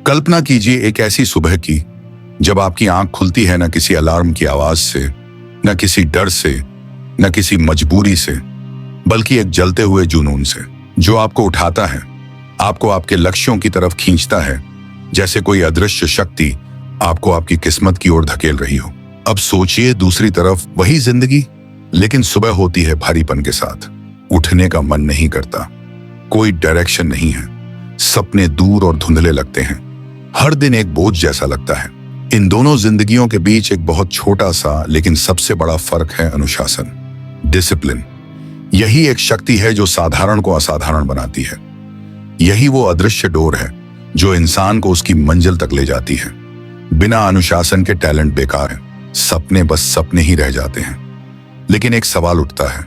कल्पना कीजिए एक ऐसी सुबह की जब आपकी आंख खुलती है न किसी अलार्म की आवाज से, न किसी डर से, न किसी मजबूरी से, बल्कि एक जलते हुए जुनून से जो आपको उठाता है, आपको आपके लक्ष्यों की तरफ खींचता है, जैसे कोई अदृश्य शक्ति आपको आपकी किस्मत की ओर धकेल रही हो। अब सोचिए दूसरी तरफ वही जिंदगी, लेकिन सुबह होती है भारीपन के साथ। उठने का मन नहीं करता, कोई डायरेक्शन नहीं है, सपने दूर और धुंधले लगते हैं, हर दिन एक बोझ जैसा लगता है। इन दोनों जिंदगियों के बीच एक बहुत छोटा सा लेकिन सबसे बड़ा फर्क है अनुशासन, डिसिप्लिन। यही एक शक्ति है जो साधारण को असाधारण बनाती है। यही वो अदृश्य डोर है जो इंसान को उसकी मंजिल तक ले जाती है। बिना अनुशासन के टैलेंट बेकार है, सपने बस सपने ही रह जाते हैं। लेकिन एक सवाल उठता है,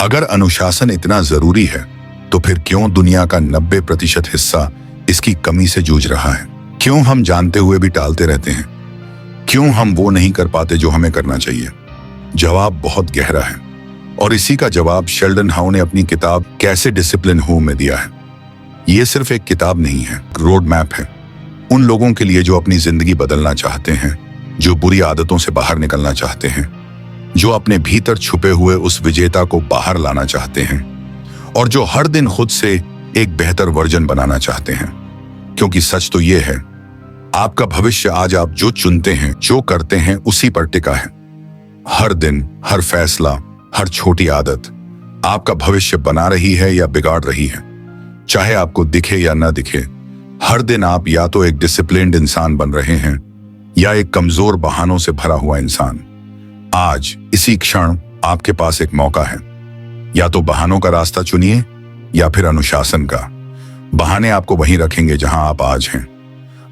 अगर अनुशासन इतना जरूरी है तो फिर क्यों दुनिया का 90% हिस्सा इसकी कमी से जूझ रहा है? क्यों हम जानते हुए भी टालते रहते हैं? क्यों हम वो नहीं कर पाते जो हमें करना चाहिए? जवाब बहुत गहरा है और इसी का जवाब शेल्डन हाउ ने अपनी किताब कैसे डिसिप्लिन हूं में दिया है। ये सिर्फ एक किताब नहीं है, रोड मैप है उन लोगों के लिए जो अपनी जिंदगी बदलना चाहते हैं, जो बुरी आदतों से बाहर निकलना चाहते हैं, जो अपने भीतर छुपे हुए उस विजेता को बाहर लाना चाहते हैं और जो हर दिन खुद से एक बेहतर वर्जन बनाना चाहते हैं। क्योंकि सच तो ये है, आपका भविष्य आज आप जो चुनते हैं, जो करते हैं, उसी पर टिका है। हर दिन, हर फैसला, हर छोटी आदत आपका भविष्य बना रही है या बिगाड़ रही है। चाहे आपको दिखे या न दिखे, हर दिन आप या तो एक डिसिप्लिन्ड इंसान बन रहे हैं या एक कमजोर बहानों से भरा हुआ इंसान। आज इसी क्षण आपके पास एक मौका है, या तो बहानों का रास्ता चुनिए या फिर अनुशासन का। बहाने आपको वहीं रखेंगे जहां आप आज हैं,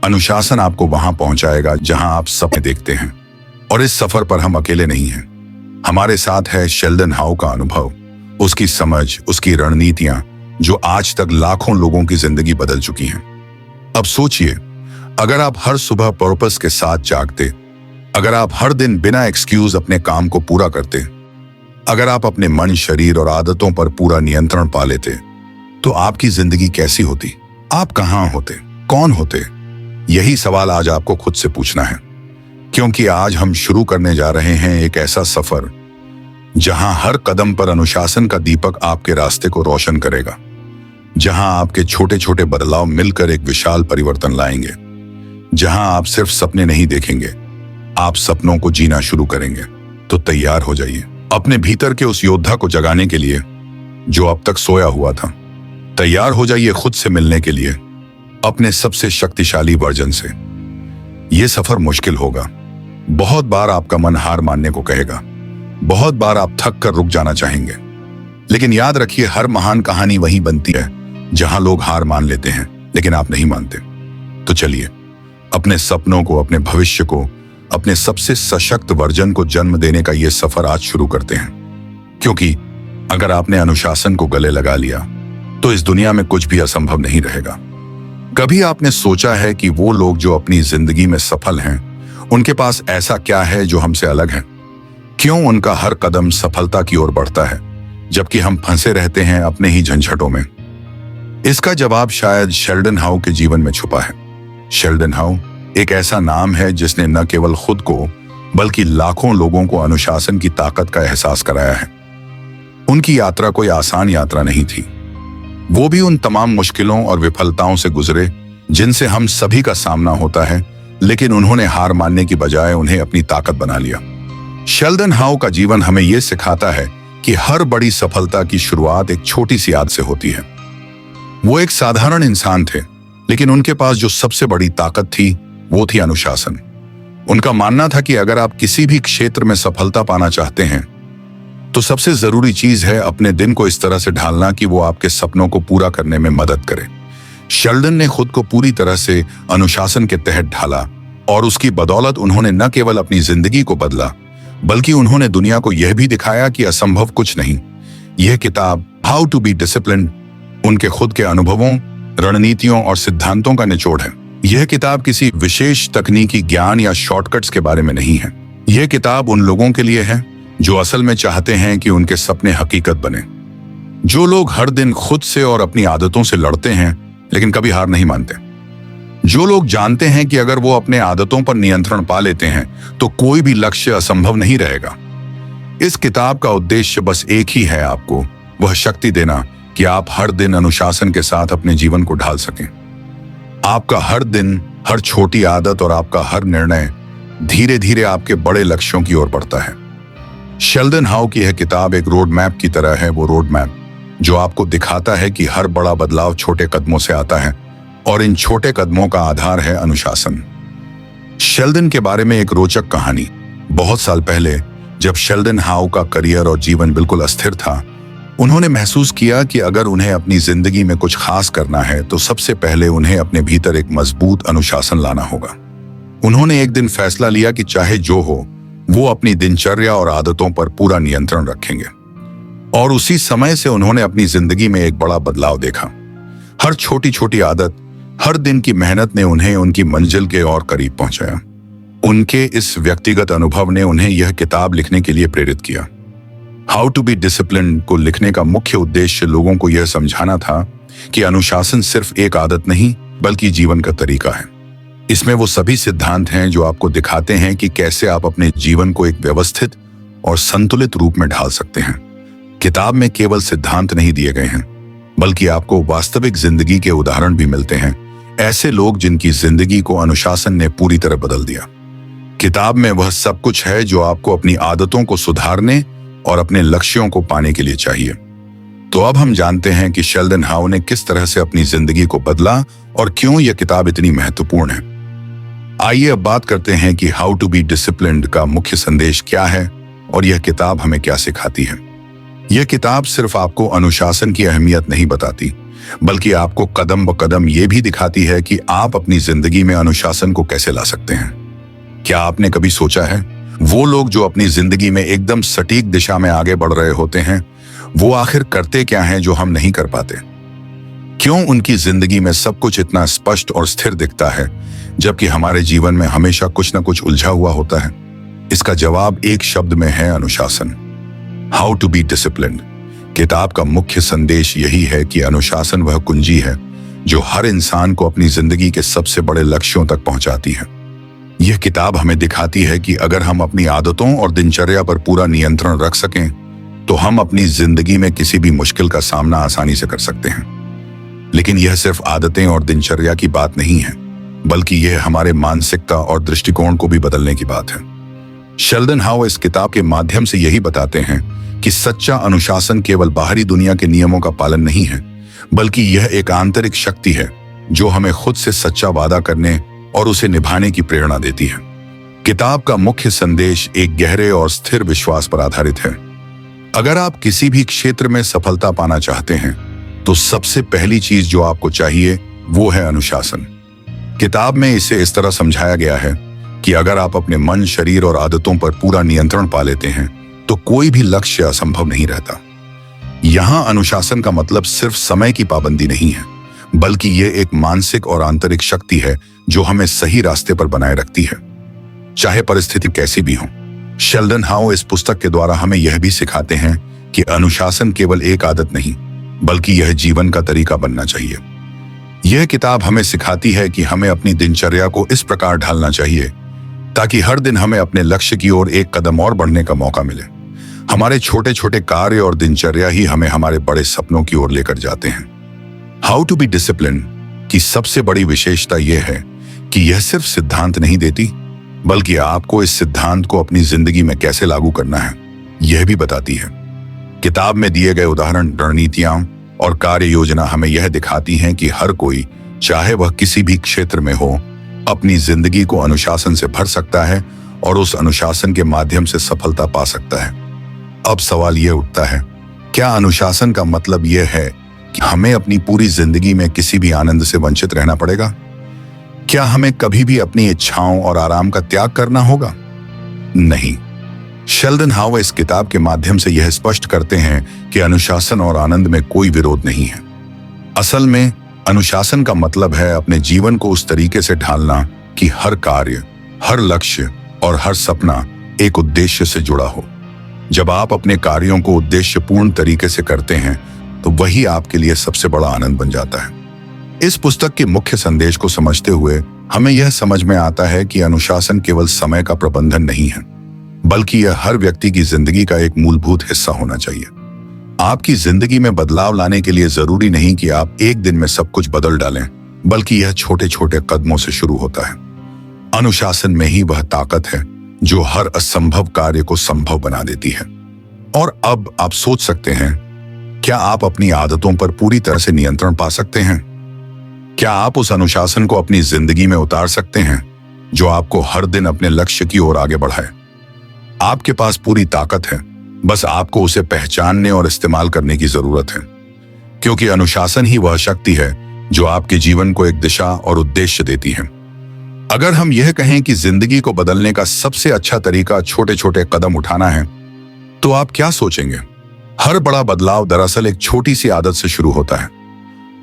अनुशासन आपको वहां पहुंचाएगा जहां आप सपने देखते हैं। और इस सफर पर हम अकेले नहीं हैं, हमारे साथ है शेल्डन हाउ का अनुभव, उसकी समझ, उसकी रणनीतियां जो आज तक लाखों लोगों की जिंदगी बदल चुकी हैं। अब सोचिए, अगर आप हर सुबह पर्पस के साथ जागते, अगर आप हर दिन बिना एक्सक्यूज अपने काम को पूरा करते, अगर आप अपने मन, शरीर और आदतों पर पूरा नियंत्रण पा लेते, तो आपकी जिंदगी कैसी होती? आप कहां होते? कौन होते? यही सवाल आज आपको खुद से पूछना है, क्योंकि आज हम शुरू करने जा रहे हैं एक ऐसा सफर जहां हर कदम पर अनुशासन का दीपक आपके रास्ते को रोशन करेगा, जहां आपके छोटे छोटे बदलाव मिलकर एक विशाल परिवर्तन लाएंगे, जहां आप सिर्फ सपने नहीं देखेंगे, आप सपनों को जीना शुरू करेंगे। तो तैयार हो जाइए अपने भीतर के उस योद्धा को जगाने के लिए जो अब तक सोया हुआ था। तैयार हो जाइए खुद से मिलने के लिए, अपने सबसे शक्तिशाली वर्जन से। यह सफर मुश्किल होगा, बहुत बार आपका मन हार मानने को कहेगा, बहुत बार आप थक कर रुक जाना चाहेंगे, लेकिन याद रखिए, हर महान कहानी वहीं बनती है जहां लोग हार मान लेते हैं, लेकिन आप नहीं मानते। तो चलिए अपने सपनों को, अपने भविष्य को, अपने सबसे सशक्त वर्जन को जन्म देने का यह सफर आज शुरू करते हैं। क्योंकि अगर आपने अनुशासन को गले लगा लिया तो इस दुनिया में कुछ भी असंभव नहीं रहेगा। कभी आपने सोचा है कि वो लोग जो अपनी जिंदगी में सफल हैं, उनके पास ऐसा क्या है जो हमसे अलग है? क्यों उनका हर कदम सफलता की ओर बढ़ता है जबकि हम फंसे रहते हैं अपने ही झंझटों में? इसका जवाब शायद शेल्डन हाउ के जीवन में छुपा है। शेल्डन हाउ एक ऐसा नाम है जिसने न केवल खुद को बल्कि लाखों लोगों को अनुशासन की ताकत का एहसास कराया है। उनकी यात्रा कोई आसान यात्रा नहीं थी, वो भी उन तमाम मुश्किलों और विफलताओं से गुजरे जिनसे हम सभी का सामना होता है, लेकिन उन्होंने हार मानने की बजाय उन्हें अपनी ताकत बना लिया। शेल्डन हाउ का जीवन हमें यह सिखाता है कि हर बड़ी सफलता की शुरुआत एक छोटी सी आदत से होती है। वो एक साधारण इंसान थे, लेकिन उनके पास जो सबसे बड़ी ताकत थी वो थी अनुशासन। उनका मानना था कि अगर आप किसी भी क्षेत्र में सफलता पाना चाहते हैं तो सबसे जरूरी चीज है अपने दिन को इस तरह से ढालना कि वो आपके सपनों को पूरा करने में मदद करे। शेल्डन ने खुद को पूरी तरह से अनुशासन के तहत ढाला और उसकी बदौलत उन्होंने न केवल अपनी जिंदगी को बदला, बल्कि उन्होंने दुनिया को यह भी दिखाया कि असंभव कुछ नहीं। यह किताब हाउ टू बी डिसिप्लिन्ड उनके खुद के अनुभवों, रणनीतियों और सिद्धांतों का निचोड़ है। यह किताब किसी विशेष तकनीकी ज्ञान या शॉर्टकट्स के बारे में नहीं है। यह किताब उन लोगों के लिए है जो असल में चाहते हैं कि उनके सपने हकीकत बने, जो लोग हर दिन खुद से और अपनी आदतों से लड़ते हैं लेकिन कभी हार नहीं मानते, जो लोग जानते हैं कि अगर वो अपने आदतों पर नियंत्रण पा लेते हैं तो कोई भी लक्ष्य असंभव नहीं रहेगा। इस किताब का उद्देश्य बस एक ही है, आपको वह शक्ति देना कि आप हर दिन अनुशासन के साथ अपने जीवन को ढाल सकें। आपका हर दिन, हर छोटी आदत और आपका हर निर्णय धीरे धीरे आपके बड़े लक्ष्यों की ओर बढ़ता है। शेल्डन हाउ की यह किताब एक रोड मैप की तरह है, वो रोड मैप जो आपको दिखाता है कि हर बड़ा बदलाव छोटे कदमों से आता है और इन छोटे कदमों का आधार है अनुशासन। शेल्डन के बारे में एक रोचक कहानी। बहुत साल पहले जब शेल्डन हाउ का करियर और जीवन बिल्कुल अस्थिर था, उन्होंने महसूस किया कि अगर उन्हें अपनी जिंदगी में कुछ खास करना है तो सबसे पहले उन्हें अपने भीतर एक मजबूत अनुशासन लाना होगा। उन्होंने एक दिन फैसला लिया कि चाहे जो हो, वो अपनी दिनचर्या और आदतों पर पूरा नियंत्रण रखेंगे। और उसी समय से उन्होंने अपनी जिंदगी में एक बड़ा बदलाव देखा। हर छोटी छोटी आदत, हर दिन की मेहनत ने उन्हें उनकी मंजिल के और करीब पहुंचाया। उनके इस व्यक्तिगत अनुभव ने उन्हें यह किताब लिखने के लिए प्रेरित किया। हाउ टू बी डिसिप्लिन्ड को लिखने का मुख्य उद्देश्य लोगों को यह समझाना था कि अनुशासन सिर्फ एक आदत नहीं बल्कि जीवन का तरीका है। इसमें वो सभी सिद्धांत हैं जो आपको दिखाते हैं कि कैसे आप अपने जीवन को एक व्यवस्थित और संतुलित रूप में ढाल सकते हैं। किताब में केवल सिद्धांत नहीं दिए गए हैं, बल्कि आपको वास्तविक जिंदगी के उदाहरण भी मिलते हैं, ऐसे लोग जिनकी जिंदगी को अनुशासन ने पूरी तरह बदल दिया। किताब में वह सब कुछ है जो आपको अपनी आदतों को सुधारने और अपने लक्ष्यों को पाने के लिए चाहिए। तो अब हम जानते हैं कि शेल्डन हाउ ने किस तरह से अपनी जिंदगी को बदला और क्यों यह किताब इतनी महत्वपूर्ण है। आइए अब बात करते हैं कि हाउ टू बी डिसिप्लिन्ड का मुख्य संदेश क्या है और यह किताब हमें क्या सिखाती है। यह किताब सिर्फ आपको अनुशासन की अहमियत नहीं बताती, बल्कि आपको कदम ब कदम ये भी दिखाती है कि आप अपनी जिंदगी में अनुशासन को कैसे ला सकते हैं। क्या आपने कभी सोचा है, वो लोग जो अपनी जिंदगी में एकदम सटीक दिशा में आगे बढ़ रहे होते हैं, वो आखिर करते क्या हैं जो हम नहीं कर पाते? क्यों उनकी जिंदगी में सब कुछ इतना स्पष्ट और स्थिर दिखता है, जबकि हमारे जीवन में हमेशा कुछ न कुछ उलझा हुआ होता है? इसका जवाब एक शब्द में है, अनुशासन। हाउ टू बी डिसिप्लिन्ड किताब का मुख्य संदेश यही है कि अनुशासन वह कुंजी है जो हर इंसान को अपनी जिंदगी के सबसे बड़े लक्ष्यों तक पहुंचाती है। यह किताब हमें दिखाती है कि अगर हम अपनी आदतों और दिनचर्या पर पूरा नियंत्रण रख सकें तो हम अपनी जिंदगी में किसी भी मुश्किल का सामना आसानी से कर सकते हैं। लेकिन यह सिर्फ आदतें और दिनचर्या की बात नहीं है, बल्कि यह हमारे मानसिकता और दृष्टिकोण को भी बदलने की बात है। शेल्डन हाउ इस किताब के माध्यम से यही बताते हैं कि सच्चा अनुशासन केवल बाहरी दुनिया के नियमों का पालन नहीं है, बल्कि यह एक आंतरिक शक्ति है जो हमें खुद से सच्चा वादा करने और उसे निभाने की प्रेरणा देती है। किताब का मुख्य संदेश एक गहरे और स्थिर विश्वास पर आधारित है। अगर आप किसी भी क्षेत्र में सफलता पाना चाहते हैं तो सबसे पहली चीज जो आपको चाहिए वो है अनुशासन। किताब में इसे इस तरह समझाया गया है कि अगर आप अपने मन, शरीर और आदतों पर पूरा नियंत्रण पा लेते हैं तो कोई भी लक्ष्य असंभव नहीं रहता। यहां अनुशासन का मतलब सिर्फ समय की पाबंदी नहीं है, बल्कि यह एक मानसिक और आंतरिक शक्ति है जो हमें सही रास्ते पर बनाए रखती है, चाहे परिस्थिति कैसी भी हो। शेल्डन हाउ इस पुस्तक के द्वारा हमें यह भी सिखाते हैं कि अनुशासन केवल एक आदत नहीं, बल्कि यह जीवन का तरीका बनना चाहिए। यह किताब हमें सिखाती है कि हमें अपनी दिनचर्या को इस प्रकार ढालना चाहिए ताकि हर दिन हमें अपने लक्ष्य की ओर एक कदम और बढ़ने का मौका मिले। हमारे छोटे छोटे कार्य और दिनचर्या ही हमें हमारे बड़े सपनों की ओर लेकर जाते हैं। हाउ टू बी डिसिप्लिन की सबसे बड़ी विशेषता यह है कि यह सिर्फ सिद्धांत नहीं देती, बल्कि आपको इस सिद्धांत को अपनी जिंदगी में कैसे लागू करना है यह भी बताती है। किताब में दिए गए उदाहरण, रणनीतियां और कार्य योजना हमें यह दिखाती हैं कि हर कोई, चाहे वह किसी भी क्षेत्र में हो, अपनी जिंदगी को अनुशासन से भर सकता है और उस अनुशासन के माध्यम से सफलता पा सकता है। अब सवाल यह उठता है, क्या अनुशासन का मतलब यह है कि हमें अपनी पूरी जिंदगी में किसी भी आनंद से वंचित रहना पड़ेगा? क्या हमें कभी भी अपनी इच्छाओं और आराम का त्याग करना होगा? नहीं। शेल्डन हाउ इस किताब के माध्यम से यह स्पष्ट करते हैं कि अनुशासन और आनंद में कोई विरोध नहीं है। असल में अनुशासन का मतलब है अपने जीवन को उस तरीके से ढालना कि हर कार्य, हर लक्ष्य और हर सपना एक उद्देश्य से जुड़ा हो। जब आप अपने कार्यों को उद्देश्यपूर्ण तरीके से करते हैं तो वही आपके लिए सबसे बड़ा आनंद बन जाता है। इस पुस्तक के मुख्य संदेश को समझते हुए हमें यह समझ में आता है कि अनुशासन केवल समय का प्रबंधन नहीं है, बल्कि यह हर व्यक्ति की जिंदगी का एक मूलभूत हिस्सा होना चाहिए। आपकी जिंदगी में बदलाव लाने के लिए जरूरी नहीं कि आप एक दिन में सब कुछ बदल डालें, बल्कि यह छोटे छोटे कदमों से शुरू होता है। अनुशासन में ही वह ताकत है जो हर असंभव कार्य को संभव बना देती है। और अब आप सोच सकते हैं, क्या आप अपनी आदतों पर पूरी तरह से नियंत्रण पा सकते हैं? क्या आप उस अनुशासन को अपनी जिंदगी में उतार सकते हैं जो आपको हर दिन अपने लक्ष्य की ओर आगे बढ़ाए? आपके पास पूरी ताकत है, बस आपको उसे पहचानने और इस्तेमाल करने की जरूरत है, क्योंकि अनुशासन ही वह शक्ति है जो आपके जीवन को एक दिशा और उद्देश्य देती है। अगर हम यह कहें कि जिंदगी को बदलने का सबसे अच्छा तरीका छोटे छोटे कदम उठाना है, तो आप क्या सोचेंगे? हर बड़ा बदलाव दरअसल एक छोटी सी आदत से शुरू होता है।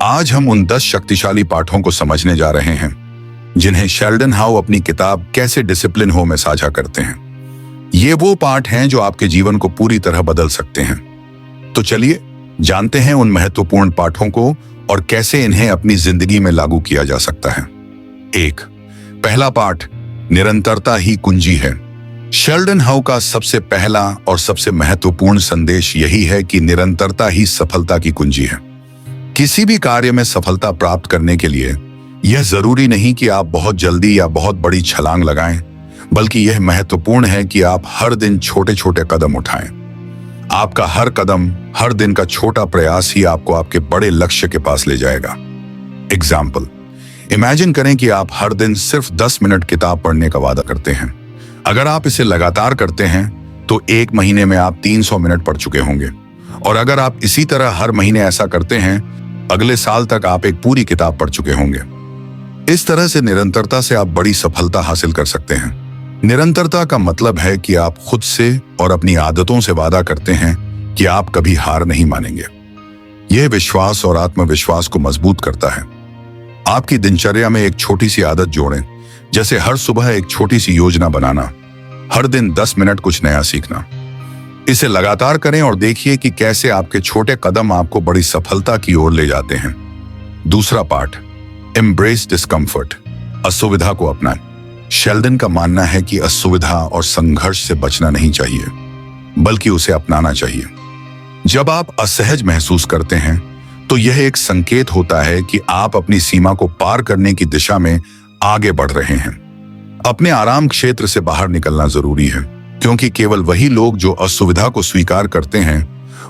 आज हम उन 10 शक्तिशाली पाठों को समझने जा रहे हैं जिन्हें शेल्डन हाउ अपनी किताब कैसे डिसिप्लिन हो में साझा करते हैं। ये वो पाठ हैं जो आपके जीवन को पूरी तरह बदल सकते हैं। तो चलिए जानते हैं उन महत्वपूर्ण पाठों को और कैसे इन्हें अपनी जिंदगी में लागू किया जा सकता है। 1, पहला पाठ, निरंतरता ही कुंजी है। शेल्डन हाउ का सबसे पहला और सबसे महत्वपूर्ण संदेश यही है कि निरंतरता ही सफलता की कुंजी है। किसी भी कार्य में सफलता प्राप्त करने के लिए यह जरूरी नहीं कि आप बहुत जल्दी या बहुत बड़ी छलांग लगाएं, बल्कि यह महत्वपूर्ण है कि आप हर दिन छोटे छोटे कदम उठाएं। आपका हर कदम, हर दिन का छोटा प्रयास ही आपको आपके बड़े लक्ष्य के पास ले जाएगा। एग्जाम्पल, इमेजिन करें कि आप हर दिन सिर्फ 10 मिनट किताब पढ़ने का वादा करते हैं। अगर आप इसे लगातार करते हैं तो 1 महीने में आप 300 मिनट पढ़ चुके होंगे, और अगर आप इसी तरह हर महीने ऐसा करते हैं, अगले साल तक आप एक पूरी किताब पढ़ चुके होंगे। इस तरह से निरंतरता से आप बड़ी सफलता हासिल कर सकते हैं। निरंतरता का मतलब है कि आप खुद से और अपनी आदतों से वादा करते हैं कि आप कभी हार नहीं मानेंगे। यह विश्वास और आत्मविश्वास को मजबूत करता है। आपकी दिनचर्या में एक छोटी सी आदत जोड़ें, जैसे हर सुबह एक छोटी सी योजना बनाना, हर दिन 10 मिनट कुछ नया सीखना। इसे लगातार करें और देखिए कि कैसे आपके छोटे कदम आपको बड़ी सफलता की ओर ले जाते हैं। दूसरा पाठ, एम्ब्रेस डिस्कम्फर्ट, असुविधा को अपनाएं। शेल्डन का मानना है कि असुविधा और संघर्ष से बचना नहीं चाहिए, बल्कि उसे अपनाना चाहिए। जब आप असहज महसूस करते हैं तो यह एक संकेत होता है कि आप अपनी सीमा को पार करने की दिशा में आगे बढ़ रहे हैं। अपने आराम क्षेत्र से बाहर निकलना जरूरी है, क्योंकि केवल वही लोग जो असुविधा को स्वीकार करते हैं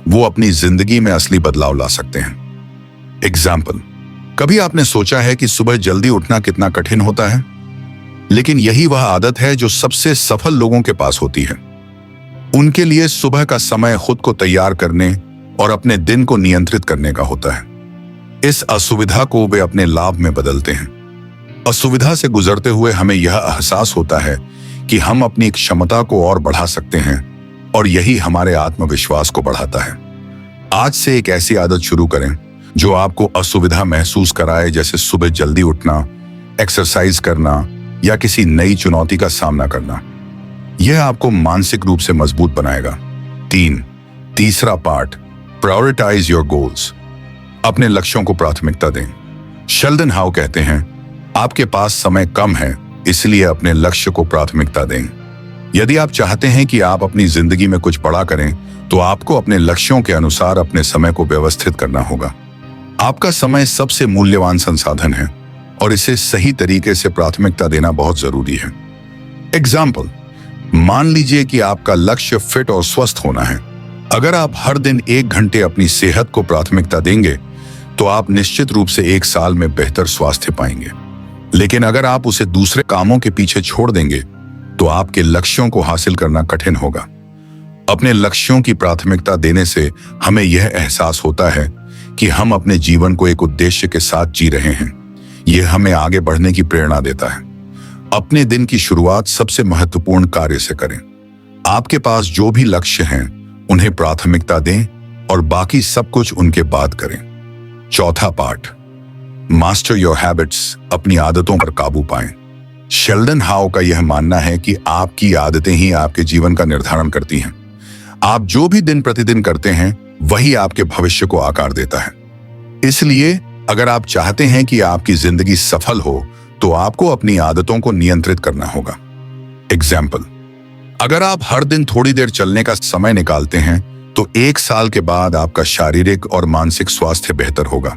वो अपनी जिंदगी में असली बदलाव ला सकते हैं। एग्जाम्पल, कभी आपने सोचा है कि सुबह जल्दी उठना कितना कठिन होता है? लेकिन यही वह आदत है जो सबसे सफल लोगों के पास होती है। उनके लिए सुबह का समय खुद को तैयार करने और अपने दिन को नियंत्रित करने का होता है। इस असुविधा को वे अपने लाभ में बदलते हैं। असुविधा से गुजरते हुए हमें यह एहसास होता है कि हम अपनी क्षमता को और बढ़ा सकते हैं, और यही हमारे आत्मविश्वास को बढ़ाता है। आज से एक ऐसी आदत शुरू करें जो आपको असुविधा महसूस कराए, जैसे सुबह जल्दी उठना, एक्सरसाइज करना या किसी नई चुनौती का सामना करना। यह आपको मानसिक रूप से मजबूत बनाएगा। 3, तीसरा पार्ट, प्रायोरिटाइज योर गोल्स, अपने लक्ष्यों को प्राथमिकता दें। शेल्डन हाउ कहते हैं, आपके पास समय कम है, इसलिए अपने लक्ष्य को प्राथमिकता दें। यदि आप चाहते हैं कि आप अपनी जिंदगी में कुछ बड़ा करें, तो आपको अपने लक्ष्यों के अनुसार अपने समय को व्यवस्थित करना होगा। आपका समय सबसे मूल्यवान संसाधन है और इसे सही तरीके से प्राथमिकता देना बहुत जरूरी है। एग्जाम्पल, मान लीजिए कि आपका लक्ष्य फिट और स्वस्थ होना है। अगर आप हर दिन 1 घंटे अपनी सेहत को प्राथमिकता देंगे, तो आप निश्चित रूप से 1 साल में बेहतर स्वास्थ्य पाएंगे। लेकिन अगर आप उसे दूसरे कामों के पीछे छोड़ देंगे, तो आपके लक्ष्यों को हासिल करना कठिन होगा। अपने लक्ष्यों की प्राथमिकता देने से हमें यह एहसास होता है कि हम अपने जीवन को एक उद्देश्य के साथ जी रहे हैं। यह हमें आगे बढ़ने की प्रेरणा देता है। अपने दिन की शुरुआत सबसे महत्वपूर्ण कार्य से करें। आपके पास जो भी लक्ष्य हैं, उन्हें प्राथमिकता दें और बाकी सब कुछ उनके बाद करें। चौथा पार्ट, मास्टर योर हैबिट्स, अपनी आदतों पर काबू पाएं। शेल्डन हाउ का यह मानना है कि आपकी आदतें ही आपके जीवन का निर्धारण करती हैं। आप जो भी दिन प्रतिदिन करते हैं, वही आपके भविष्य को आकार देता है। इसलिए अगर आप चाहते हैं कि आपकी जिंदगी सफल हो तो आपको अपनी आदतों को नियंत्रित करना होगा। एग्जाम्पल, अगर आप हर दिन थोड़ी देर चलने का समय निकालते हैं तो 1 साल के बाद आपका शारीरिक और मानसिक स्वास्थ्य बेहतर होगा।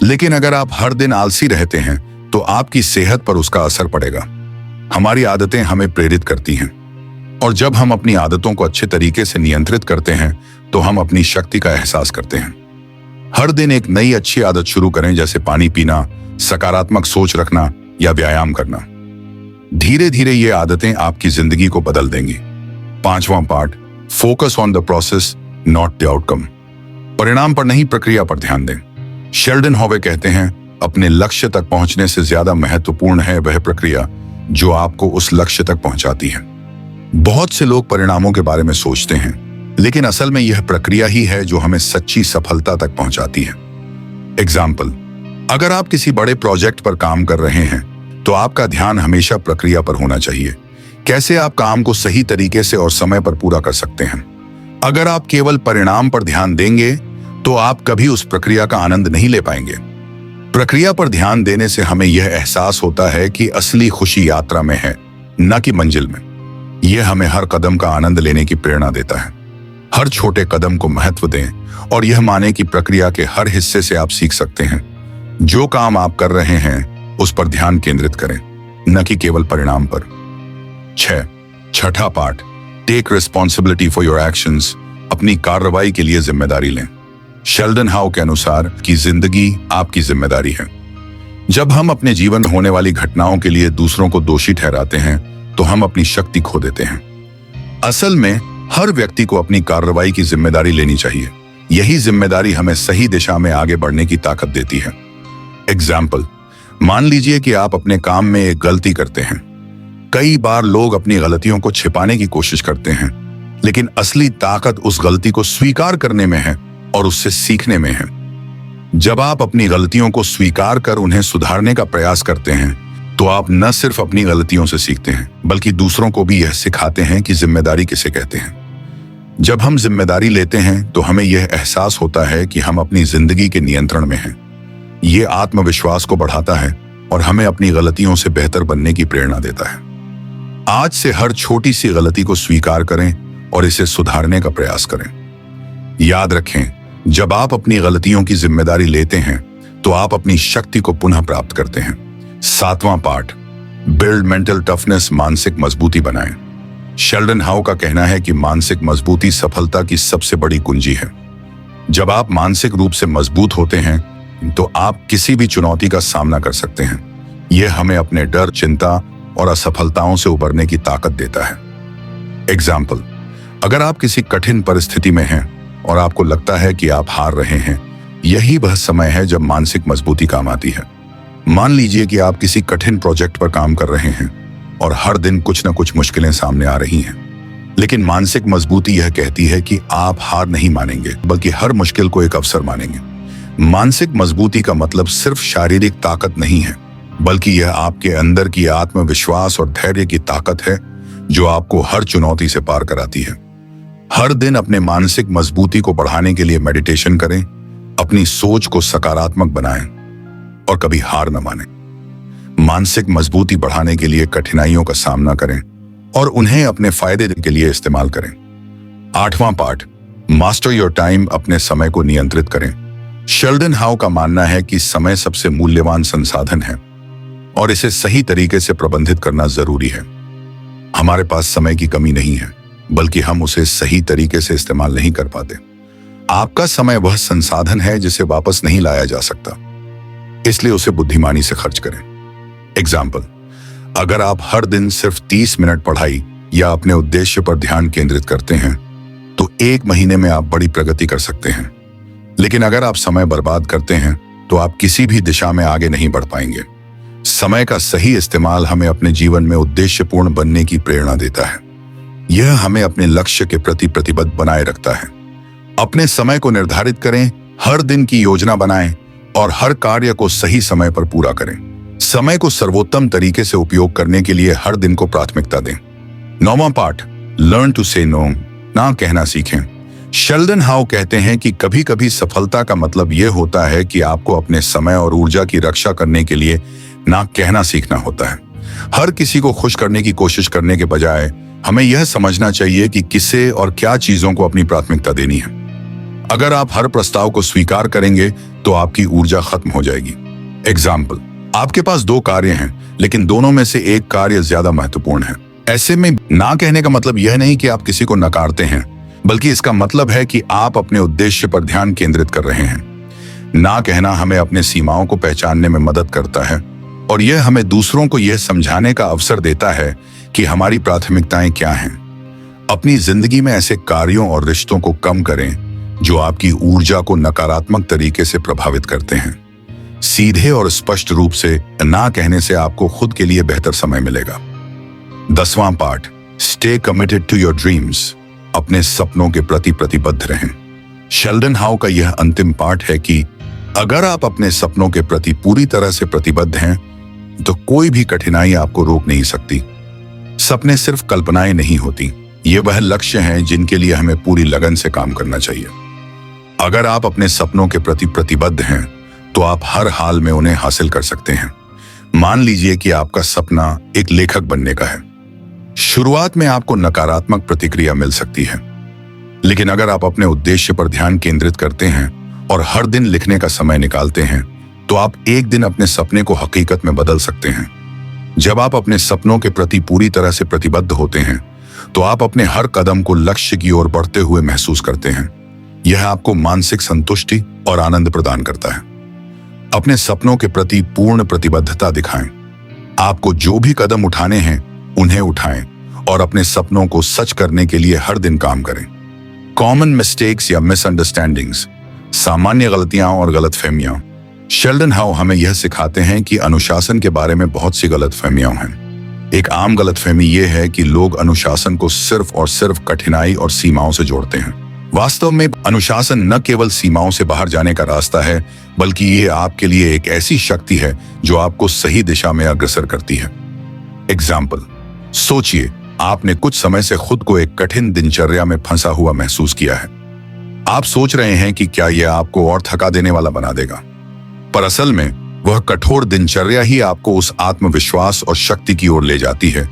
लेकिन अगर आप हर दिन आलसी रहते हैं तो आपकी सेहत पर उसका असर पड़ेगा। हमारी आदतें हमें प्रेरित करती हैं, और जब हम अपनी आदतों को अच्छे तरीके से नियंत्रित करते हैं तो हम अपनी शक्ति का एहसास करते हैं। हर दिन एक नई अच्छी आदत शुरू करें, जैसे पानी पीना, सकारात्मक सोच रखना या व्यायाम करना। धीरे धीरे ये आदतें आपकी जिंदगी को बदल देंगी। 5वां part, focus on the process not the outcome. परिणाम पर नहीं, प्रक्रिया पर ध्यान दें। शेल्डन हॉवे कहते हैं, अपने लक्ष्य तक पहुंचने से ज्यादा महत्वपूर्ण है वह प्रक्रिया जो आपको उस लक्ष्य तक पहुंचाती है। बहुत से लोग परिणामों के बारे में सोचते हैं, लेकिन असल में यह प्रक्रिया ही है जो हमें सच्ची सफलता तक पहुंचाती है। एग्जाम्पल, अगर आप किसी बड़े प्रोजेक्ट पर काम कर रहे हैं तो आपका ध्यान हमेशा प्रक्रिया पर होना चाहिए। कैसे आप काम को सही तरीके से और समय पर पूरा कर सकते हैं। अगर आप केवल परिणाम पर ध्यान देंगे तो आप कभी उस प्रक्रिया का आनंद नहीं ले पाएंगे। प्रक्रिया पर ध्यान देने से हमें यह एहसास होता है कि असली खुशी यात्रा में है, न कि मंजिल में। यह हमें हर कदम का आनंद लेने की प्रेरणा देता है। हर छोटे कदम को महत्व दें और यह माने कि प्रक्रिया के हर हिस्से से आप सीख सकते हैं। जो काम आप कर रहे हैं उस पर ध्यान केंद्रित करें, न कि केवल परिणाम पर। 6. Part, take responsibility for your actions. अपनी कार्रवाई के लिए जिम्मेदारी लें। शेल्डन हाउ के अनुसार कि जिंदगी आपकी जिम्मेदारी है। जब हम अपने जीवन में होने वाली घटनाओं के लिए दूसरों को दोषी ठहराते हैं तो हम अपनी शक्ति खो देते हैं। असल में हर व्यक्ति को अपनी कार्रवाई की जिम्मेदारी लेनी चाहिए। यही जिम्मेदारी हमें सही दिशा में आगे बढ़ने की ताकत देती है। एग्जाम्पल, मान लीजिए कि आप अपने काम में एक गलती करते हैं। कई बार लोग अपनी गलतियों को छिपाने की कोशिश करते हैं, लेकिन असली ताकत उस गलती को स्वीकार करने में है और उससे सीखने में है। जब आप अपनी गलतियों को स्वीकार कर उन्हें सुधारने का प्रयास करते हैं तो आप न सिर्फ अपनी गलतियों से सीखते हैं, बल्कि दूसरों को भी यह सिखाते हैं कि जिम्मेदारी किसे कहते हैं। जब हम जिम्मेदारी लेते हैं तो हमें यह एहसास होता है कि हम अपनी जिंदगी के नियंत्रण में हैं। ये आत्मविश्वास को बढ़ाता है और हमें अपनी गलतियों से बेहतर बनने की प्रेरणा देता है। आज से हर छोटी सी गलती को स्वीकार करें और इसे सुधारने का प्रयास करें। याद रखें, जब आप अपनी गलतियों की जिम्मेदारी लेते हैं तो आप अपनी शक्ति को पुनः प्राप्त करते हैं। 7वां पार्ट, बिल्ड मेंटल टफनेस। मानसिक मजबूती बनाएं। शेल्डन हाउ का कहना है कि मानसिक मजबूती सफलता की सबसे बड़ी कुंजी है। जब आप मानसिक रूप से मजबूत होते हैं तो आप किसी भी चुनौती का सामना कर सकते हैं। यह हमें अपने डर, चिंता और असफलताओं से उबरने की ताकत देता है। एग्जाम्पल, अगर आप किसी कठिन परिस्थिति में हैं और आपको लगता है कि आप हार रहे हैं, यही वह समय है जब मानसिक मजबूती काम आती है। मान लीजिए कि आप किसी कठिन प्रोजेक्ट पर काम कर रहे हैं और हर दिन कुछ न कुछ मुश्किलें सामने आ रही हैं, लेकिन मानसिक मजबूती यह कहती है कि आप हार नहीं मानेंगे, बल्कि हर मुश्किल को एक अवसर मानेंगे। मानसिक मजबूती का मतलब सिर्फ शारीरिक ताकत नहीं है, बल्कि यह आपके अंदर की आत्मविश्वास और धैर्य की ताकत है जो आपको हर चुनौती से पार कराती है। हर दिन अपने मानसिक मजबूती को बढ़ाने के लिए मेडिटेशन करें, अपनी सोच को सकारात्मक बनाएं और कभी हार न मानें। मानसिक मजबूती बढ़ाने के लिए कठिनाइयों का सामना करें और उन्हें अपने फायदे के लिए इस्तेमाल करें। 8वां पार्ट, मास्टर योर टाइम। अपने समय को नियंत्रित करें। शेल्डन हाउ का मानना है कि समय सबसे मूल्यवान संसाधन है और इसे सही तरीके से प्रबंधित करना जरूरी है। हमारे पास समय की कमी नहीं है, बल्कि हम उसे सही तरीके से इस्तेमाल नहीं कर पाते। आपका समय वह संसाधन है जिसे वापस नहीं लाया जा सकता, इसलिए उसे बुद्धिमानी से खर्च करें। एग्जाम्पल, अगर आप हर दिन सिर्फ 30 मिनट पढ़ाई या अपने उद्देश्य पर ध्यान केंद्रित करते हैं तो 1 महीने में आप बड़ी प्रगति कर सकते हैं। लेकिन अगर आप समय बर्बाद करते हैं तो आप किसी भी दिशा में आगे नहीं बढ़ पाएंगे। समय का सही इस्तेमाल हमें अपने जीवन में उद्देश्यपूर्ण बनने की प्रेरणा देता है। यह हमें अपने लक्ष्य के प्रति प्रतिबद्ध बनाए रखता है। अपने समय को निर्धारित करें, हर दिन की योजना बनाएं और हर कार्य को सही समय पर पूरा करें। समय को सर्वोत्तम तरीके से उपयोग करने के लिए हर दिन को प्राथमिकता दें। 9वां पार्ट, लर्न टू से नो। ना कहना सीखें। शेल्डन हाउ कहते हैं कि कभी कभी सफलता का मतलब यह होता है कि आपको अपने समय और ऊर्जा की रक्षा करने के लिए ना कहना सीखना होता है। हर किसी को खुश करने की कोशिश करने के बजाय हमें यह समझना चाहिए कि किसे और क्या चीजों को अपनी प्राथमिकता देनी है। अगर आप हर प्रस्ताव को स्वीकार करेंगे तो आपकी ऊर्जा खत्म हो जाएगी। एग्जाम्पल, आपके पास 2 कार्य हैं, लेकिन दोनों में से एक कार्य ज्यादा महत्वपूर्ण है। ऐसे में ना कहने का मतलब यह नहीं कि आप किसी को नकारते हैं, बल्कि इसका मतलब है कि आप अपने उद्देश्य पर ध्यान केंद्रित कर रहे हैं। ना कहना हमें अपने सीमाओं को पहचानने में मदद करता है और यह हमें दूसरों को यह समझाने का अवसर देता है कि हमारी प्राथमिकताएं क्या हैं। अपनी जिंदगी में ऐसे कार्यों और रिश्तों को कम करें जो आपकी ऊर्जा को नकारात्मक तरीके से प्रभावित करते हैं। सीधे और स्पष्ट रूप से ना कहने से आपको खुद के लिए बेहतर समय मिलेगा। 10वां part, stay committed to your dreams. अपने सपनों के प्रति प्रतिबद्ध रहें। शेल्डन हाउ का यह अंतिम पार्ट है कि अगर आप अपने सपनों के प्रति पूरी तरह से प्रतिबद्ध हैं तो कोई भी कठिनाई आपको रोक नहीं सकती। सपने सिर्फ कल्पनाएं नहीं होती, ये वह लक्ष्य हैं जिनके लिए हमें पूरी लगन से काम करना चाहिए। अगर आप अपने सपनों के प्रति प्रतिबद्ध हैं तो आप हर हाल में उन्हें हासिल कर सकते हैं। मान लीजिए कि आपका सपना एक लेखक बनने का है। शुरुआत में आपको नकारात्मक प्रतिक्रिया मिल सकती है, लेकिन अगर आप अपने उद्देश्य पर ध्यान केंद्रित करते हैं और हर दिन लिखने का समय निकालते हैं तो आप एक दिन अपने सपने को हकीकत में बदल सकते हैं। जब आप अपने सपनों के प्रति पूरी तरह से प्रतिबद्ध होते हैं तो आप अपने हर कदम को लक्ष्य की ओर बढ़ते हुए महसूस करते हैं। यह आपको मानसिक संतुष्टि और आनंद प्रदान करता है। अपने सपनों के प्रति पूर्ण प्रतिबद्धता दिखाएं। आपको जो भी कदम उठाने हैं उन्हें उठाएं और अपने सपनों को सच करने के लिए हर दिन काम करें। कॉमन मिस्टेक्स या मिसअंडरस्टैंडिंग्स, सामान्य गलतियां और गलतफहमियां। शेल्डन हाउ हमें यह सिखाते हैं कि अनुशासन के बारे में बहुत सी गलतफहमियां हैं। एक आम गलतफहमी यह है कि लोग अनुशासन को सिर्फ और सिर्फ कठिनाई और सीमाओं से जोड़ते हैं। वास्तव में अनुशासन न केवल सीमाओं से बाहर जाने का रास्ता है, बल्कि यह आपके लिए एक ऐसी शक्ति है जो आपको सही दिशा में अग्रसर करती है। एग्जाम्पल, सोचिए आपने कुछ समय से खुद को एक कठिन दिनचर्या में फंसा हुआ महसूस किया है। आप सोच रहे हैं कि क्या यह आपको और थका देने वाला बना देगा, पर असल में वह कठोर दिनचर्या ही आपको उस आत्मविश्वास और शक्ति की ओर ले जाती है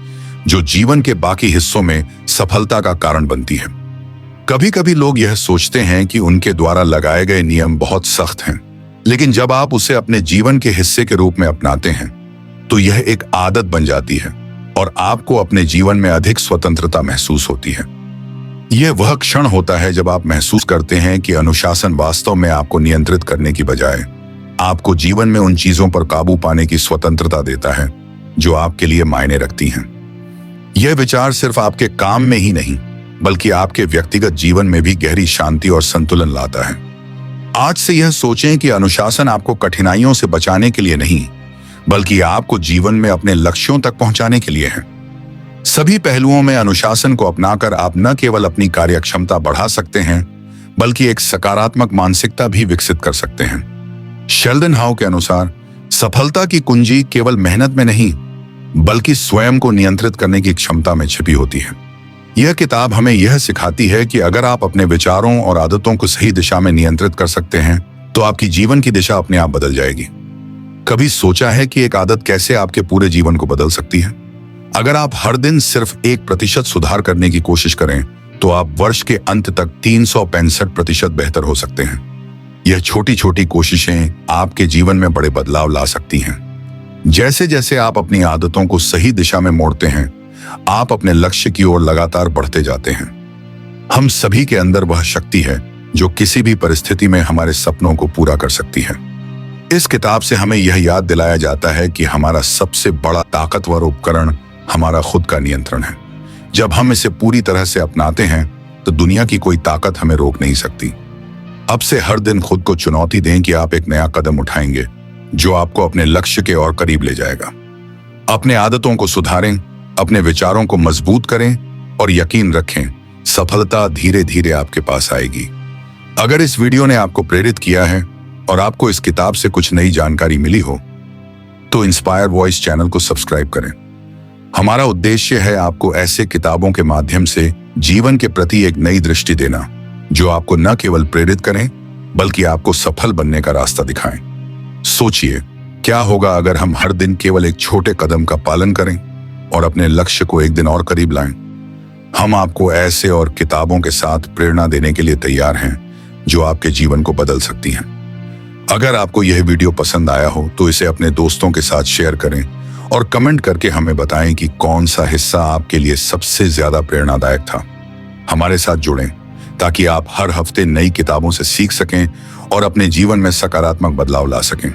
जो जीवन के बाकी हिस्सों में सफलता का कारण बनती है। कभी कभी लोग यह सोचते हैं कि उनके द्वारा लगाए गए नियम बहुत सख्त हैं, लेकिन जब आप उसे अपने जीवन के हिस्से के रूप में अपनाते हैं तो यह एक आदत बन जाती है और आपको अपने जीवन में अधिक स्वतंत्रता महसूस होती है। यह वह क्षण होता है जब आप महसूस करते हैं कि अनुशासन वास्तव में आपको नियंत्रित करने की बजाय आपको जीवन में उन चीजों पर काबू पाने की स्वतंत्रता देता है जो आपके लिए मायने रखती हैं। यह विचार सिर्फ आपके काम में ही नहीं, बल्कि आपके व्यक्तिगत जीवन में भी गहरी शांति और संतुलन लाता है। आज से यह सोचें कि अनुशासन आपको कठिनाइयों से बचाने के लिए नहीं, बल्कि आपको जीवन में अपने लक्ष्यों तक पहुंचाने के लिए है। सभी पहलुओं में अनुशासन को अपनाकर आप न केवल अपनी कार्यक्षमता बढ़ा सकते हैं, बल्कि एक सकारात्मक मानसिकता भी विकसित कर सकते हैं। शेल्डन हाउ के अनुसार सफलता की कुंजी केवल मेहनत में नहीं, बल्कि स्वयं को नियंत्रित करने की क्षमता में छिपी होती है। यह किताब हमें यह सिखाती है कि अगर आप अपने विचारों और आदतों को सही दिशा में नियंत्रित कर सकते हैं तो आपकी जीवन की दिशा अपने आप बदल जाएगी। कभी सोचा है कि एक आदत कैसे आपके पूरे जीवन को बदल सकती है? अगर आप हर दिन सिर्फ 1% सुधार करने की कोशिश करें तो आप वर्ष के अंत तक 365% बेहतर हो सकते हैं। यह छोटी छोटी कोशिशें आपके जीवन में बड़े बदलाव ला सकती हैं। जैसे जैसे आप अपनी आदतों को सही दिशा में मोड़ते हैं, आप अपने लक्ष्य की ओर लगातार बढ़ते जाते हैं। हम सभी के अंदर वह शक्ति है जो किसी भी परिस्थिति में हमारे सपनों को पूरा कर सकती है। इस किताब से हमें यह याद दिलाया जाता है कि हमारा सबसे बड़ा ताकतवर उपकरण हमारा खुद का नियंत्रण है। जब हम इसे पूरी तरह से अपनाते हैं तो दुनिया की कोई ताकत हमें रोक नहीं सकती। अब से हर दिन खुद को चुनौती दें कि आप एक नया कदम उठाएंगे जो आपको अपने लक्ष्य के और करीब ले जाएगा। अपने आदतों को सुधारें, अपने विचारों को मजबूत करें और यकीन रखें, सफलता धीरे धीरे आपके पास आएगी। अगर इस वीडियो ने आपको प्रेरित किया है और आपको इस किताब से कुछ नई जानकारी मिली हो तो इंस्पायर वॉइस चैनल को सब्सक्राइब करें। हमारा उद्देश्य है आपको ऐसे किताबों के माध्यम से जीवन के प्रति एक नई दृष्टि देना जो आपको न केवल प्रेरित करें बल्कि आपको सफल बनने का रास्ता दिखाएं। सोचिए, क्या होगा अगर हम हर दिन केवल एक छोटे कदम का पालन करें और अपने लक्ष्य को एक दिन और करीब लाएं। हम आपको ऐसे और किताबों के साथ प्रेरणा देने के लिए तैयार हैं जो आपके जीवन को बदल सकती हैं। अगर आपको यह वीडियो पसंद आया हो तो इसे अपने दोस्तों के साथ शेयर करें और कमेंट करके हमें बताएं कि कौन सा हिस्सा आपके लिए सबसे ज्यादा प्रेरणादायक था। हमारे साथ जुड़ें ताकि आप हर हफ्ते नई किताबों से सीख सकें और अपने जीवन में सकारात्मक बदलाव ला सकें।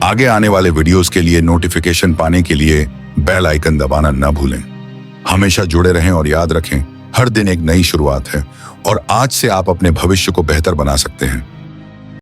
आगे आने वाले वीडियोस के लिए नोटिफिकेशन पाने के लिए बेल आइकन दबाना न भूलें। हमेशा जुड़े रहें और याद रखें, हर दिन एक नई शुरुआत है और आज से आप अपने भविष्य को बेहतर बना सकते हैं।